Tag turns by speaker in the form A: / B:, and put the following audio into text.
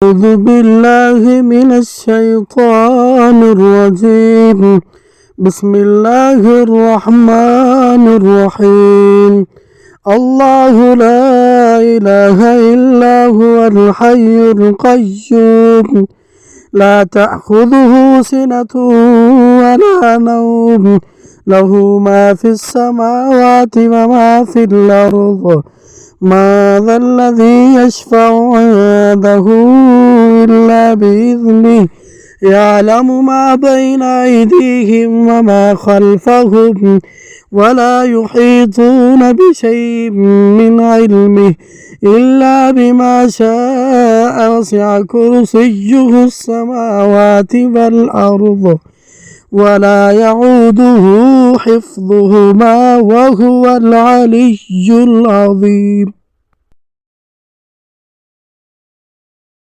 A: أعوذ بالله من الشيطان الرجيم. بسم الله الرحمن الرحيم. الله لا إله إلا هو الحي القيوم لا تأخذه سنة ولا نوم له ما في السماوات وما في الأرض ما ذا الذي يشفع عنده إلا بإذنه يعلم ما بين أيديهم وما خلفهم ولا يحيطون بشيء من علمه إلا بما شاء وسع كرسيه السماوات والأرض ولا يعوده حفظهما وهو العلي العظيم.